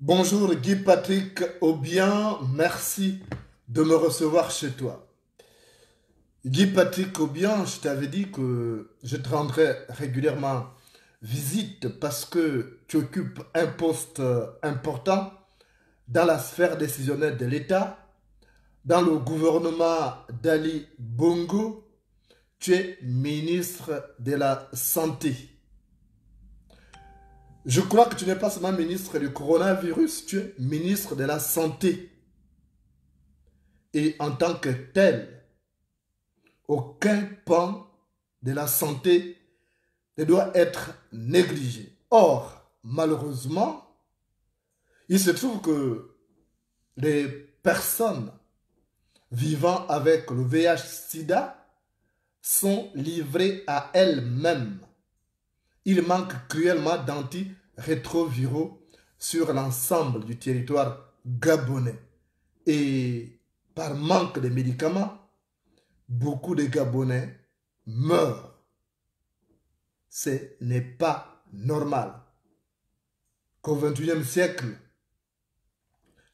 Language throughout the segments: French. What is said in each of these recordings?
Bonjour Guy Patrick Aubien, merci de me recevoir chez toi. Guy Patrick Aubien, je t'avais dit que je te rendrais régulièrement visite parce que tu occupes un poste important dans la sphère décisionnelle de l'État, dans le gouvernement d'Ali Bongo. Tu es ministre de la Santé. Je crois que tu n'es pas seulement ministre du coronavirus, tu es ministre de la Santé. Et en tant que tel, aucun pan de la santé ne doit être négligé. Or, malheureusement, il se trouve que les personnes vivant avec le VIH-Sida sont livrées à elles-mêmes. Il manque cruellement d'antirétroviraux sur l'ensemble du territoire gabonais. Et par manque de médicaments, beaucoup de Gabonais meurent. Ce n'est pas normal qu'au XXIe siècle,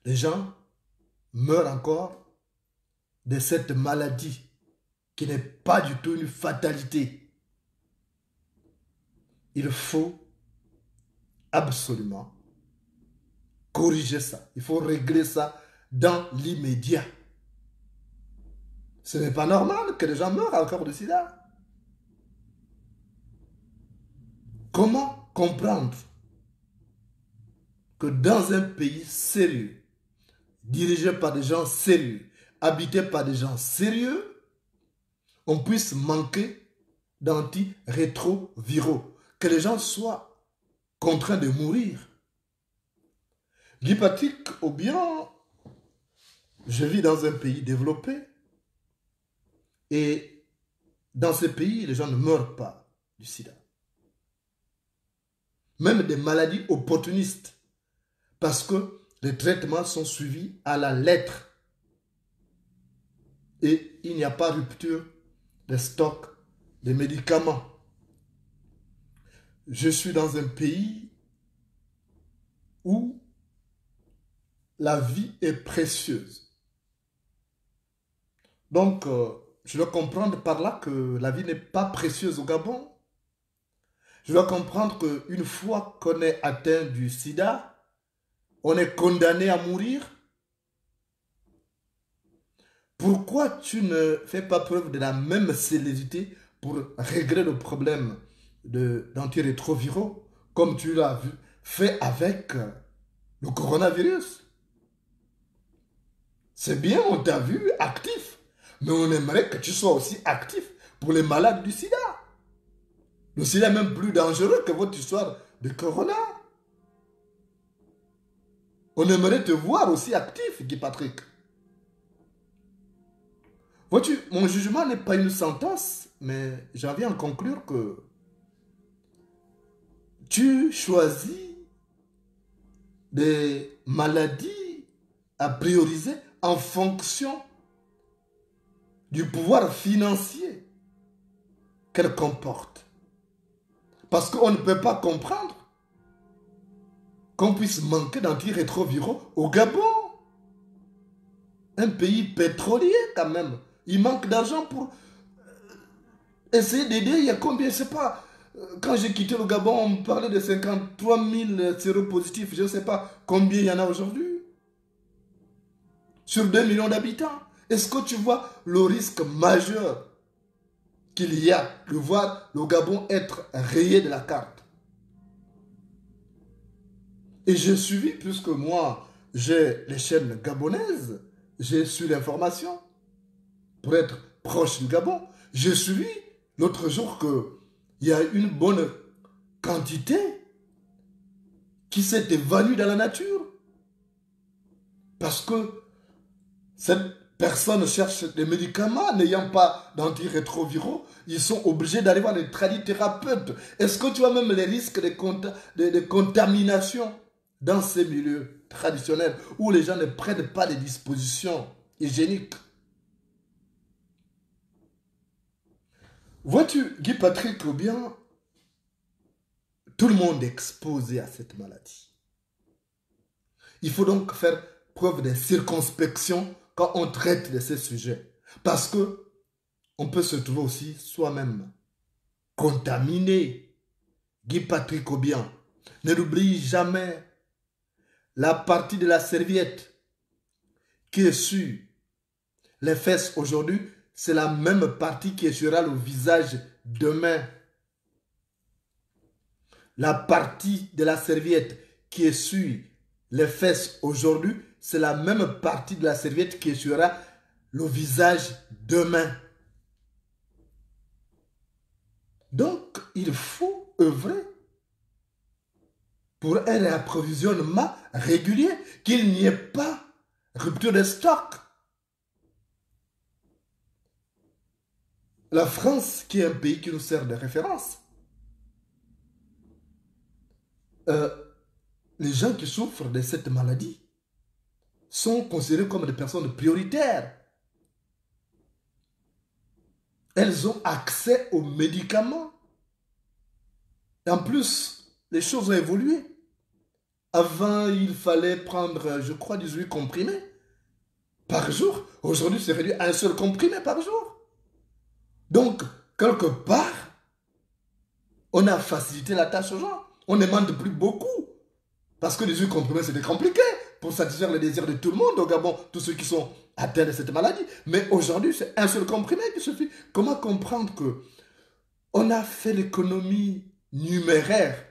les gens meurent encore de cette maladie qui n'est pas du tout une fatalité. Il faut absolument corriger ça. Il faut régler ça dans l'immédiat. Ce n'est pas normal que les gens meurent encore du sida. Comment comprendre que dans un pays sérieux, dirigé par des gens sérieux, habité par des gens sérieux, on puisse manquer d'antirétroviraux, que les gens soient contraints de mourir? Guy Patrick, ou bien je vis dans un pays développé et dans ce pays, les gens ne meurent pas du sida. Même des maladies opportunistes, parce que les traitements sont suivis à la lettre et il n'y a pas rupture des stocks de médicaments. Je suis dans un pays où la vie est précieuse. Donc, je dois comprendre par là que la vie n'est pas précieuse au Gabon. Je dois comprendre qu'une fois qu'on est atteint du sida, on est condamné à mourir. Pourquoi tu ne fais pas preuve de la même célérité pour régler le problème d'antirétroviraux comme tu l'as fait avec le coronavirus? C'est bien, on t'a vu actif, mais on aimerait que tu sois aussi actif pour les malades du sida. Le sida est même plus dangereux que votre histoire de corona. On aimerait te voir aussi actif, Guy Patrick. Vois-tu, mon jugement n'est pas une sentence, mais j'en viens à conclure que tu choisis des maladies à prioriser en fonction du pouvoir financier qu'elles comportent. Parce qu'on ne peut pas comprendre qu'on puisse manquer d'antirétroviraux au Gabon. Un pays pétrolier quand même. Il manque d'argent pour essayer d'aider. Il y a combien, je ne sais pas. Quand j'ai quitté le Gabon, on me parlait de 53 000 séropositifs. Je ne sais pas combien il y en a aujourd'hui. Sur 2 millions d'habitants. Est-ce que tu vois le risque majeur qu'il y a de voir le Gabon être rayé de la carte? Et j'ai suivi, puisque moi, j'ai les chaînes gabonaises, j'ai su l'information pour être proche du Gabon. J'ai suivi l'autre jour qu'il y a une bonne quantité qui s'est évanouie dans la nature. Parce que cette personne cherche des médicaments, n'ayant pas d'antirétroviraux, ils sont obligés d'aller voir des tradithérapeutes. Est-ce que tu as même les risques de contamination dans ces milieux traditionnels où les gens ne prennent pas les dispositions hygiéniques? Vois-tu, Guy Patrick, ou bien tout le monde est exposé à cette maladie. Il faut donc faire preuve de circonspection quand on traite de ces sujets. Parce que on peut se trouver aussi soi-même contaminé. Guy Patrick Obian, ne l'oublie jamais. La partie de la serviette qui est sur les fesses aujourd'hui, c'est la même partie qui essuiera le visage demain. La partie de la serviette qui essuie les fesses aujourd'hui, c'est la même partie de la serviette qui essuiera le visage demain. Donc, il faut œuvrer pour un réapprovisionnement régulier, qu'il n'y ait pas rupture de stock. La France, qui est un pays qui nous sert de référence, les gens qui souffrent de cette maladie sont considérés comme des personnes prioritaires. Elles ont accès aux médicaments. Et en plus, les choses ont évolué. Avant, il fallait prendre, je crois, 18 comprimés par jour. Aujourd'hui, c'est réduit à un seul comprimé par jour. Donc, quelque part, on a facilité la tâche aux gens. On ne demande plus beaucoup. Parce que les huiles comprimées, c'était compliqué pour satisfaire les désirs de tout le monde au Gabon, tous ceux qui sont atteints de cette maladie. Mais aujourd'hui, c'est un seul comprimé qui suffit. Comment comprendre que on a fait l'économie numéraire,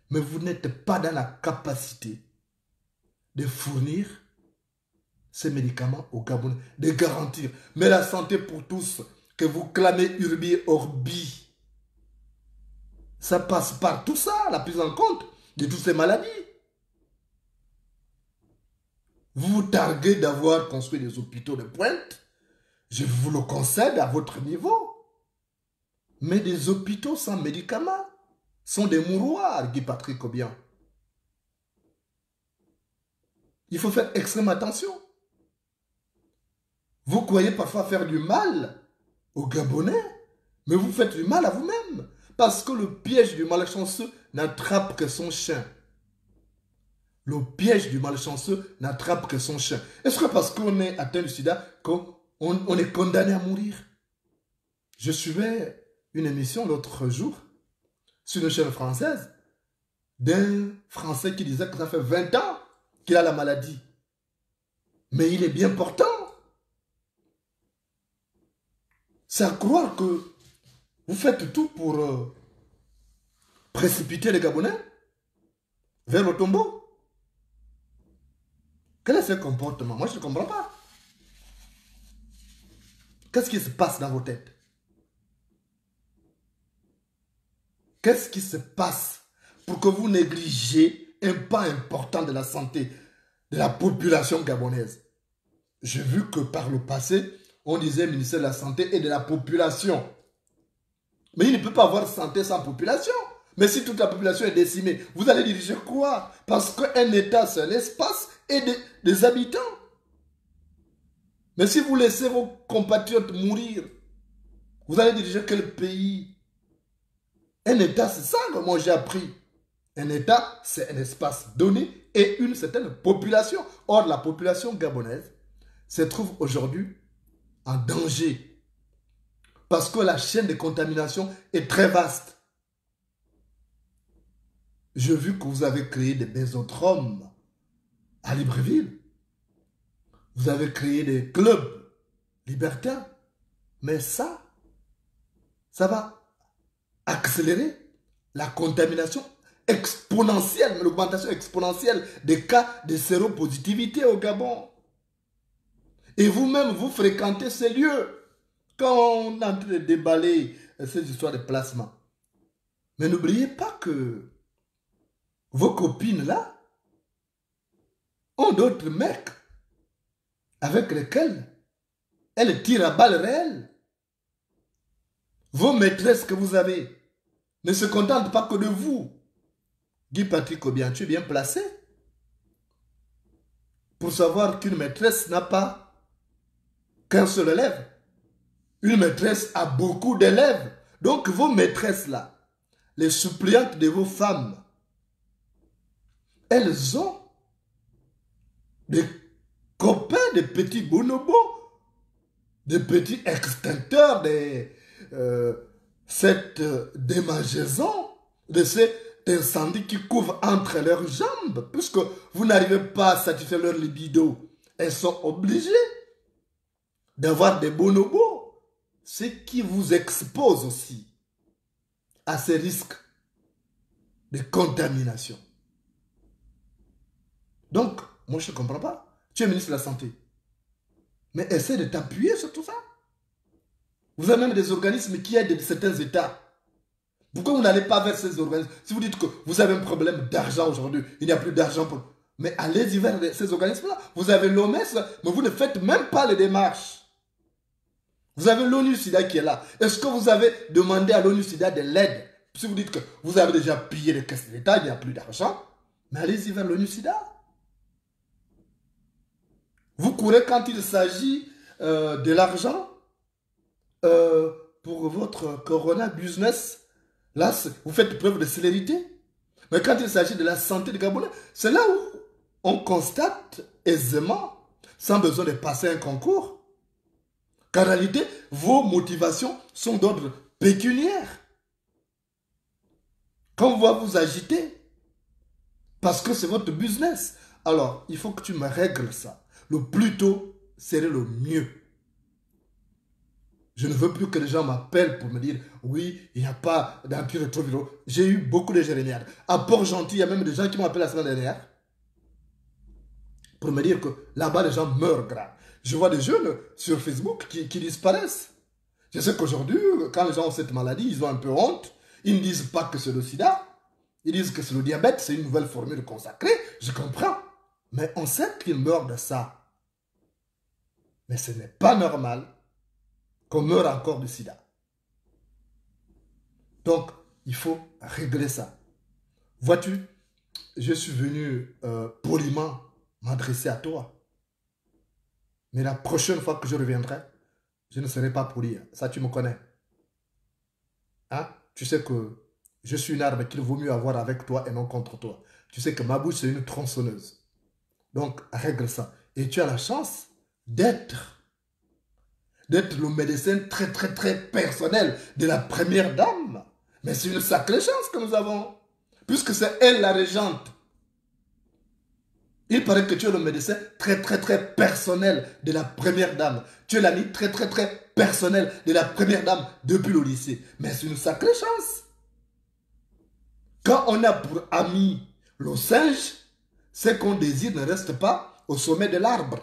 mais vous n'êtes pas dans la capacité de fournir ces médicaments au Gabon, de garantir. Mais la santé pour tous, que vous clamez Urbi et Orbi, ça passe par tout ça, la prise en compte de toutes ces maladies. Vous vous targuez d'avoir construit des hôpitaux de pointe. Je vous le concède à votre niveau. Mais des hôpitaux sans médicaments sont des mouroirs, Guy Patrick Obiang. Il faut faire extrêmement attention. Vous croyez parfois faire du mal aux Gabonais, mais vous faites du mal à vous-même. Parce que le piège du malchanceux n'attrape que son chien. Le piège du malchanceux n'attrape que son chien. Est-ce que parce qu'on est atteint du sida, qu'on est condamné à mourir? Je suivais une émission l'autre jour sur une chaîne française d'un Français qui disait que ça fait 20 ans qu'il a la maladie. Mais il est bien portant. C'est à croire que vous faites tout pour précipiter les Gabonais vers le tombeau. Quel est ce comportement? Moi, je ne comprends pas. Qu'est-ce qui se passe dans vos têtes? Qu'est-ce qui se passe pour que vous négligez un pas important de la santé de la population gabonaise? J'ai vu que par le passé, on disait ministère de la Santé et de la population. Mais il ne peut pas avoir santé sans population. Mais si toute la population est décimée, vous allez diriger quoi? Parce qu'un État, c'est l'espace et des habitants. Mais si vous laissez vos compatriotes mourir, vous allez diriger quel pays? Un État, c'est ça que moi j'ai appris. Un État, c'est un espace donné et une certaine population. Or, la population gabonaise se trouve aujourd'hui en danger. Parce que la chaîne de contamination est très vaste. J'ai vu que vous avez créé des bésodromes à Libreville. Vous avez créé des clubs libertins. Mais ça va accélérer la contamination exponentielle, l'augmentation exponentielle des cas de séropositivité au Gabon. Et vous-même, vous fréquentez ces lieux quand on est en train de déballer ces histoires de placement. Mais n'oubliez pas que vos copines là ont d'autres mecs avec lesquels elles tirent à balles réelles. Vos maîtresses que vous avez ne se contentent pas que de vous. Guy Patrick Obiang, tu es bien placé pour savoir qu'une maîtresse n'a pas qu'un seul élève. Une maîtresse a beaucoup d'élèves. Donc vos maîtresses là, les suppliantes de vos femmes, elles ont des copains, des petits bonobos, des petits extincteurs, cette démangeaison, de cet incendie qui couvre entre leurs jambes, puisque vous n'arrivez pas à satisfaire leur libido. Elles sont obligées d'avoir des bonobos, ce qui vous expose aussi à ces risques de contamination. Donc, moi je ne comprends pas. Tu es ministre de la Santé. Mais essaie de t'appuyer sur tout ça. Vous avez même des organismes qui aident certains États. Pourquoi vous n'allez pas vers ces organismes? Si vous dites que vous avez un problème d'argent aujourd'hui, il n'y a plus d'argent pour... Mais allez-y vers ces organismes-là. Vous avez l'OMS, mais vous ne faites même pas les démarches. Vous avez l'ONU-SIDA qui est là. Est-ce que vous avez demandé à l'ONU-SIDA de l'aide? Si vous dites que vous avez déjà pillé les caisses de l'État, il n'y a plus d'argent, mais allez-y vers l'ONU-SIDA. Vous courez quand il s'agit de l'argent pour votre Corona business. Là, vous faites preuve de célérité. Mais quand il s'agit de la santé des Gabonais, c'est là où on constate aisément, sans besoin de passer un concours, qu'en réalité, vos motivations sont d'ordre pécuniaire. Quand on va vous agiter Parce que c'est votre business. Alors, il faut que tu me règles ça. Le plus tôt serait le mieux. Je ne veux plus que les gens m'appellent pour me dire oui, il n'y a pas d'antirétroviraux. J'ai eu beaucoup de jérémiades. À Port-Gentil, il y a même des gens qui m'ont appelé la semaine dernière pour me dire que là-bas, les gens meurent grave. Je vois des jeunes sur Facebook qui disparaissent. Je sais qu'aujourd'hui, quand les gens ont cette maladie, ils ont un peu honte. Ils ne disent pas que c'est le sida. Ils disent que c'est le diabète, c'est une nouvelle formule consacrée. Je comprends. Mais on sait qu'ils meurent de ça. Mais ce n'est pas normal qu'on meure encore du sida. Donc, il faut régler ça. Vois-tu, je suis venu poliment m'adresser à toi. Mais la prochaine fois que je reviendrai, je ne serai pas poli. Ça, tu me connais. Hein? Tu sais que je suis une arme qu'il vaut mieux avoir avec toi et non contre toi. Tu sais que ma bouche, c'est une tronçonneuse. Donc, règle ça. Et tu as la chance d'être le médecin très, très, très personnel de la première dame. Mais c'est une sacrée chance que nous avons. Puisque c'est elle la régente. Il paraît que tu es le médecin très, très, très personnel de la première dame. Tu es l'ami très, très, très personnel de la première dame depuis le lycée. Mais c'est une sacrée chance. Quand on a pour ami le singe, c'est qu'on désire ne reste pas au sommet de l'arbre.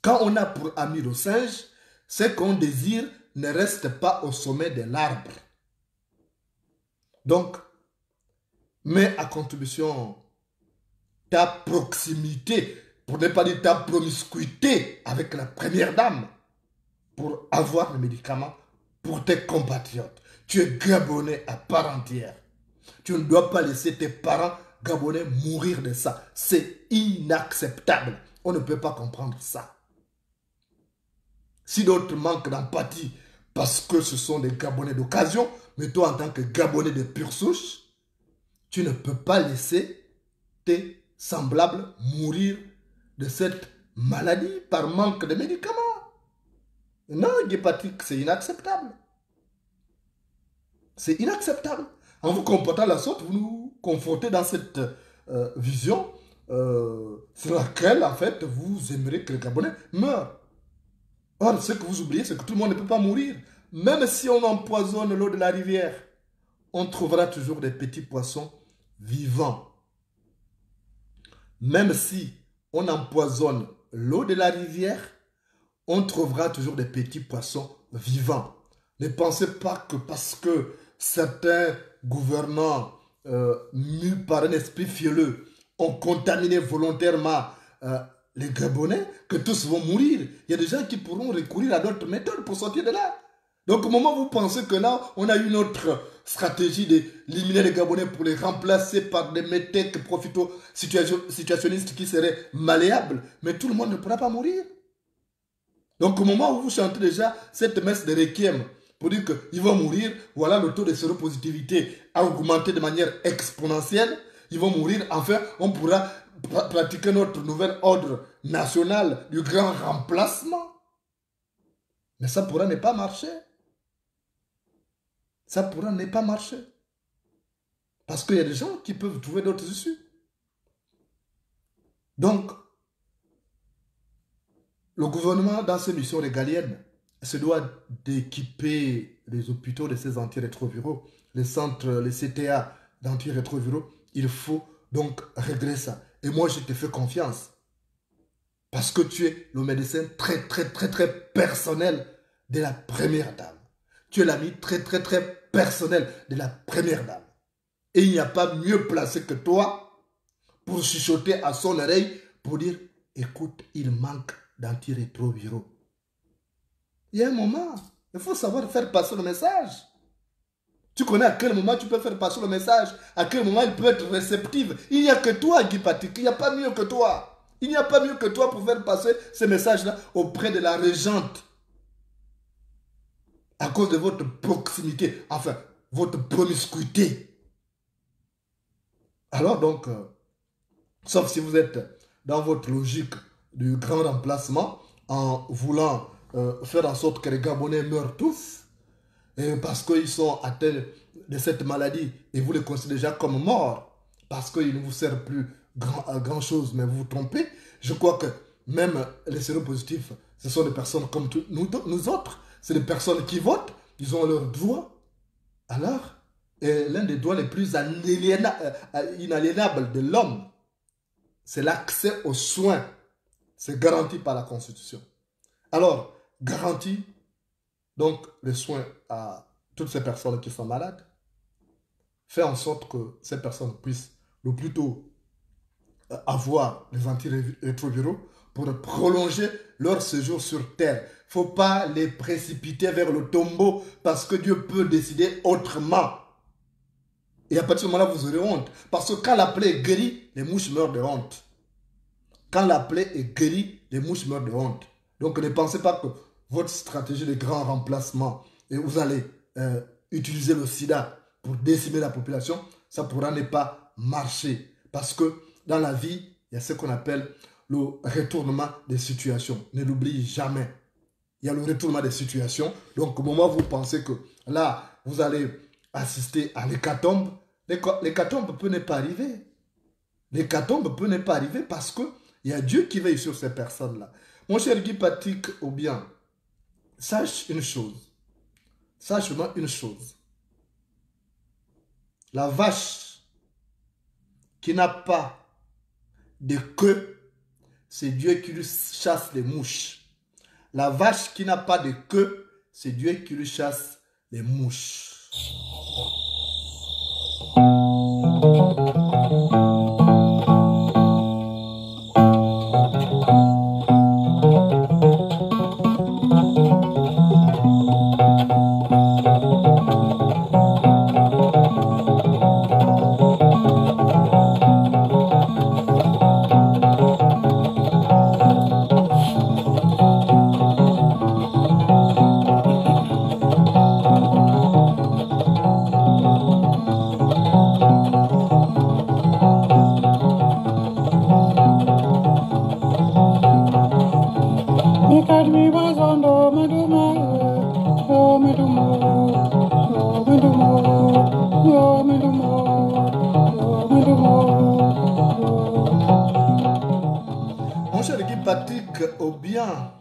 Quand on a pour ami le singe, c'est qu'on désire ne reste pas au sommet de l'arbre. Donc, mets à contribution ta proximité, pour ne pas dire ta promiscuité avec la première dame, pour avoir le médicament pour tes compatriotes. Tu es gabonais à part entière. Tu ne dois pas laisser tes parents gabonais mourir de ça. C'est inacceptable. On ne peut pas comprendre ça. Si d'autres manquent d'empathie parce que ce sont des Gabonais d'occasion, mais toi en tant que Gabonais de pure souche, tu ne peux pas laisser tes semblables mourir de cette maladie par manque de médicaments. Non, Guy Patrick, c'est inacceptable. C'est inacceptable. En vous comportant de la sorte, vous nous confortez dans cette vision sur laquelle, en fait, vous aimeriez que les Gabonais meurent. Or, ce que vous oubliez, c'est que tout le monde ne peut pas mourir. Même si on empoisonne l'eau de la rivière, on trouvera toujours des petits poissons vivants. Même si on empoisonne l'eau de la rivière, on trouvera toujours des petits poissons vivants. Ne pensez pas que parce que certains gouvernants mus par un esprit fielleux ont contaminé volontairement les Gabonais, que tous vont mourir. Il y a des gens qui pourront recourir à d'autres méthodes pour sortir de là. Donc au moment où vous pensez que là, on a une autre stratégie d'éliminer les Gabonais pour les remplacer par des métèques profito-situationnistes qui seraient malléables, mais tout le monde ne pourra pas mourir. Donc au moment où vous chantez déjà cette messe de requiem pour dire qu'ils vont mourir, voilà le taux de séropositivité a augmenté de manière exponentielle, ils vont mourir, enfin on pourra pratiquer notre nouvel ordre national du grand remplacement. Mais ça pourra ne pas marcher. Ça pourra ne pas marcher. Parce qu'il y a des gens qui peuvent trouver d'autres issues. Donc, le gouvernement, dans ses missions régaliennes, se doit d'équiper les hôpitaux de ces antirétroviraux, les centres, les CTA d'antirétroviraux. Il faut donc régler ça. Et moi, je te fais confiance. Parce que tu es le médecin très, très, très, très personnel de la première dame. Tu es l'ami très, très, très personnel de la première dame. Et il n'y a pas mieux placé que toi pour chuchoter à son oreille, pour dire, écoute, il manque d'antirétroviraux. Il y a un moment, il faut savoir faire passer le message. Tu connais à quel moment tu peux faire passer le message, à quel moment il peut être réceptif. Il n'y a que toi, Guy Patrick, il n'y a pas mieux que toi. Il n'y a pas mieux que toi pour faire passer ce message-là auprès de la régente. À cause de votre proximité, enfin, votre promiscuité. Alors donc, sauf si vous êtes dans votre logique du grand remplacement, en voulant faire en sorte que les Gabonais meurent tous, et parce qu'ils sont atteints de cette maladie, et vous les considérez déjà comme morts, parce qu'il ne vous sert plus à grand chose, mais vous vous trompez. Je crois que même les séropositifs, ce sont des personnes comme nous autres. C'est des personnes qui votent, ils ont leurs droits. Alors, l'un des droits les plus inaliénables de l'homme, c'est l'accès aux soins. C'est garanti par la Constitution. Alors, garantit donc les soins à toutes ces personnes qui sont malades. Fait en sorte que ces personnes puissent le plus tôt avoir les antirétroviraux pour prolonger leur séjour sur Terre. Il ne faut pas les précipiter vers le tombeau parce que Dieu peut décider autrement. Et à partir de ce moment-là, vous aurez honte. Parce que quand la plaie est guérie, les mouches meurent de honte. Quand la plaie est guérie, les mouches meurent de honte. Donc ne pensez pas que votre stratégie de grand remplacement, et vous allez utiliser le sida pour décimer la population, ça pourra ne pas marcher. Parce que dans la vie, il y a ce qu'on appelle le retournement des situations. Ne l'oubliez jamais. Il y a le retournement des situations. Donc au moment où vous pensez que là, vous allez assister à l'hécatombe, l'hécatombe peut ne pas arriver. L'hécatombe peut ne pas arriver parce que il y a Dieu qui veille sur ces personnes-là. Mon cher Guy Patrick Obiang, sache une chose. Sache seulement une chose. La vache qui n'a pas de queue, c'est Dieu qui lui chasse les mouches. La vache qui n'a pas de queue, c'est Dieu qui lui chasse les mouches. Mon cher Guy Patrick Obiang,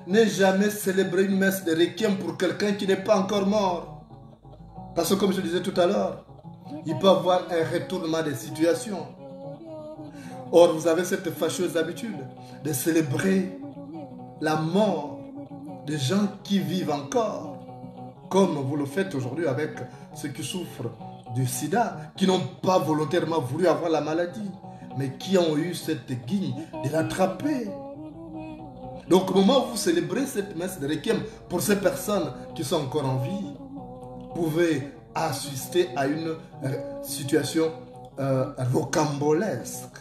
ne jamais célébrer une messe de requiem pour quelqu'un qui n'est pas encore mort. Parce que comme je disais tout à l'heure, il peut y avoir un retournement des situations. Or, vous avez cette fâcheuse habitude de célébrer la mort des gens qui vivent encore, comme vous le faites aujourd'hui avec ceux qui souffrent du sida, qui n'ont pas volontairement voulu avoir la maladie, mais qui ont eu cette guigne de l'attraper. Donc au moment où vous célébrez cette messe de requiem pour ces personnes qui sont encore en vie, vous pouvez assister à une situation rocambolesque.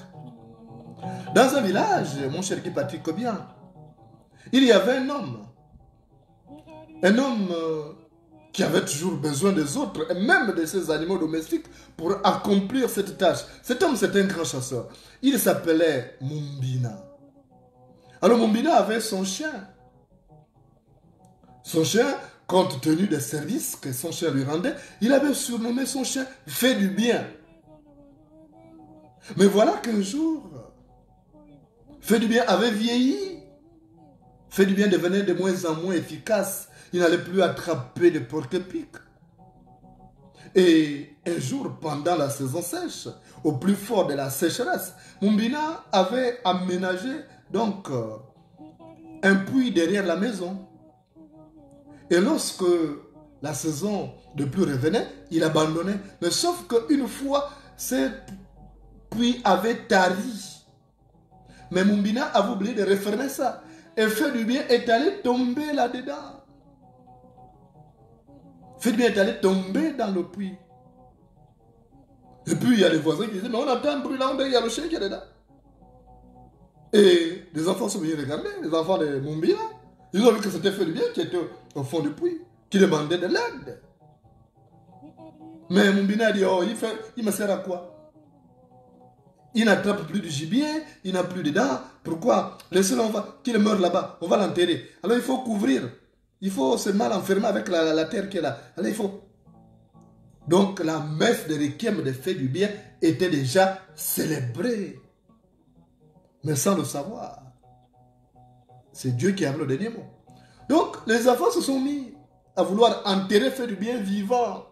Dans un village, mon cher Guy Patrick Obiang, il y avait un homme qui avait toujours besoin des autres, et même de ses animaux domestiques, pour accomplir cette tâche. Cet homme, c'était un grand chasseur. Il s'appelait Mumbina. Alors Mumbina avait son chien. Son chien, compte tenu des services que son chien lui rendait, il avait surnommé son chien « Fait du bien ». Mais voilà qu'un jour, Fait du bien avait vieilli. Fait du bien devenait de moins en moins efficace. Il n'allait plus attraper de porc-épic. Et un jour, pendant la saison sèche, au plus fort de la sécheresse, Mumbina avait aménagé donc un puits derrière la maison. Et lorsque la saison de pluie revenait, il abandonnait. Mais sauf qu'une fois, ce puits avait tari. Mais Mumbina avait oublié de refermer ça. Et Fait du bien est allé tomber là-dedans. Fait du bien est allé tomber dans le puits. Et puis il y a les voisins qui disaient, mais on entend un bruit là, il y a le chien qui est dedans. Et les enfants sont venus regarder, les enfants de Mumbina. Ils ont vu que c'était Fait du bien qui était au fond du puits, qui demandait de l'aide. Mais Mumbina a dit, oh, il me sert à quoi? Il n'attrape plus du gibier, il n'a plus de dents. Pourquoi? Laissez-le, qu'il meure là-bas, on va l'enterrer. Alors il faut couvrir. Il faut seulement l'enfermer avec la terre qui est là. Alors il faut... Donc la messe de requiem des faits du bien était déjà célébrée. Mais sans le savoir. C'est Dieu qui a le dernier mot. Donc les enfants se sont mis à vouloir enterrer fait du bien vivant.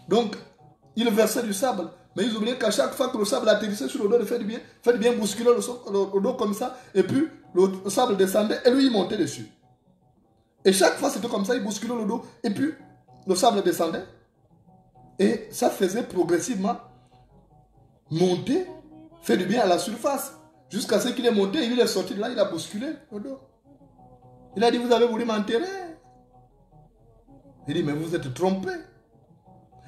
Donc ils versaient du sable. Mais ils oubliaient qu'à chaque fois que le sable atterrissait sur le dos de fait du bien bousculait le dos comme ça. Et puis le sable descendait et lui il montait dessus. Et chaque fois c'était comme ça, il bousculait le dos. Et puis le sable descendait. Et ça faisait progressivement monter fait du bien à la surface. Jusqu'à ce qu'il est monté, il est sorti de là, il a bousculé le dos. Il a dit, vous avez voulu m'enterrer. Il dit, mais vous êtes trompé.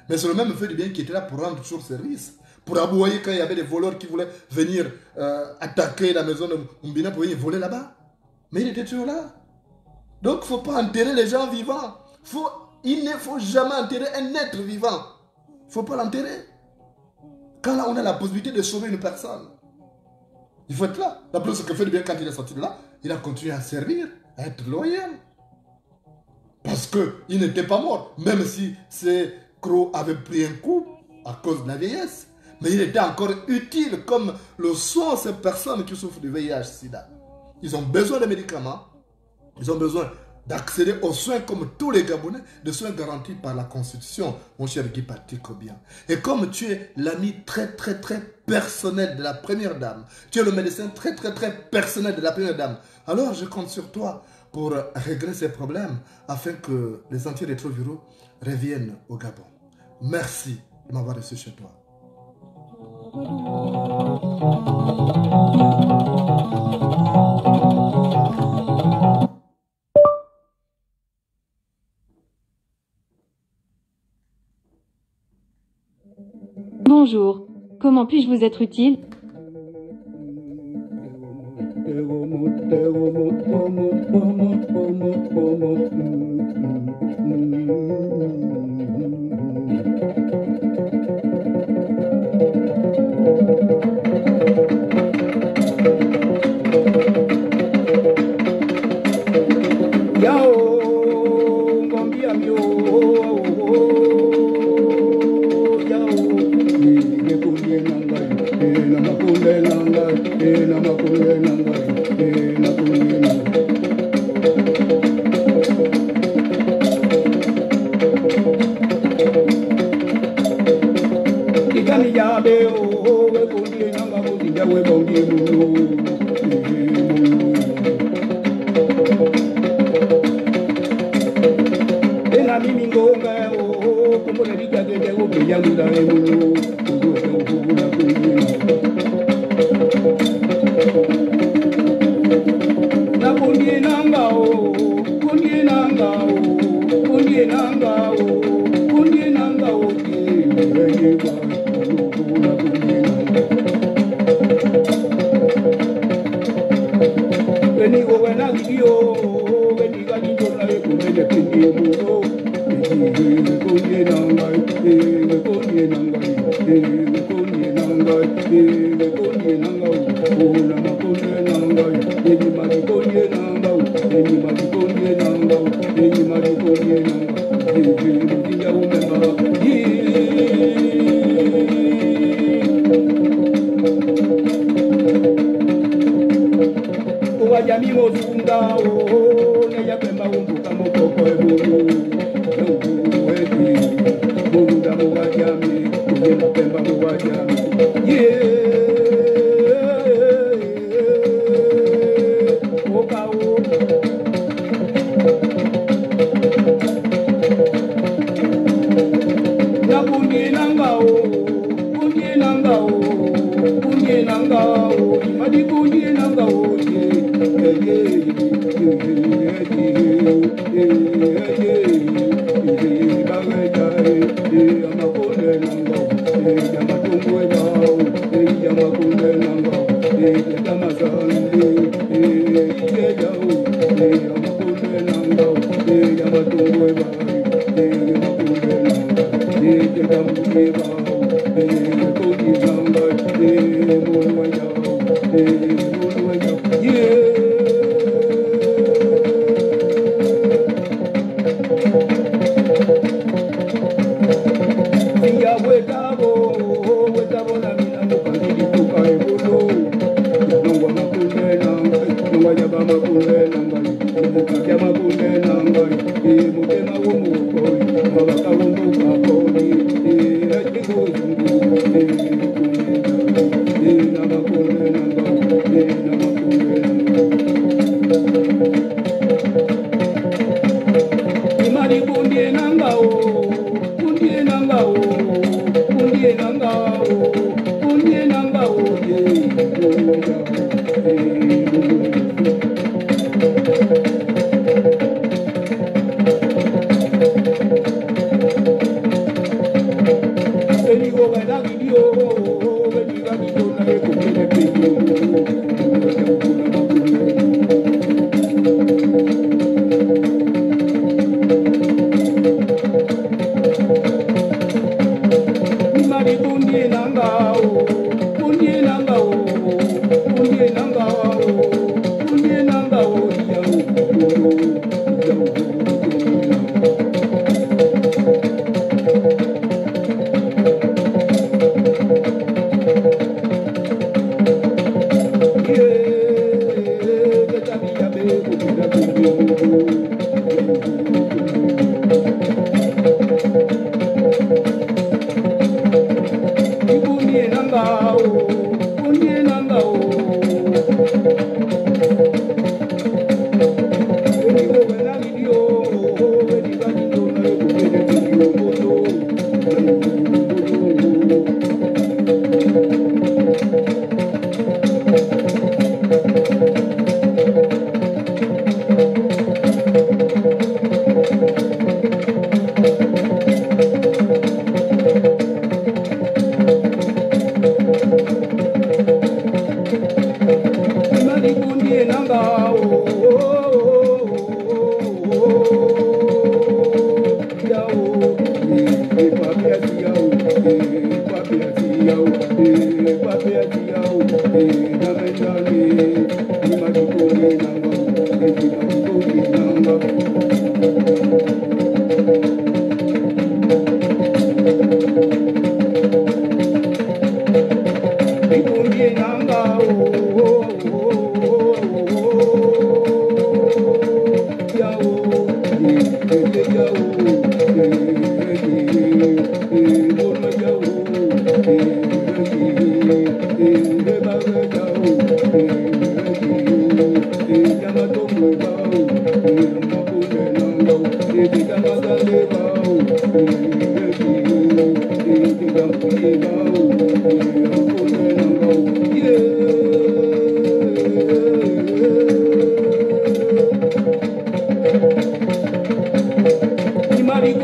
Mais c'est le même fait du bien qui était là pour rendre toujours service. Pour aboyer quand il y avait des voleurs qui voulaient venir attaquer la maison de Mbina pour venir voler là-bas. Mais il était toujours là. Donc il ne faut pas enterrer les gens vivants. Il ne faut jamais enterrer un être vivant. Il ne faut pas l'enterrer. Quand là, on a la possibilité de sauver une personne, il faut être là. La plus, ce que fait du bien quand il est sorti de là, il a continué à servir, à être loyal. Parce qu'il n'était pas mort. Même si ses crocs avaient pris un coup à cause de la vieillesse. Mais il était encore utile comme le sont ces personnes qui souffrent du VIH-Sida. Ils ont besoin de médicaments. Ils ont besoin d'accéder aux soins comme tous les Gabonais, de soins garantis par la Constitution, mon cher Guy Patrick Obiang. Et comme tu es l'ami très personnel de la première dame, tu es le médecin très personnel de la première dame, alors je compte sur toi pour régler ces problèmes afin que les antirétroviraux reviennent au Gabon. Merci de m'avoir reçu chez toi. Bonjour, comment puis-je vous être utile?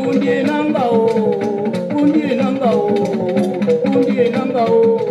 Kundie nanga o, kundie nanga o, kundie nanga o.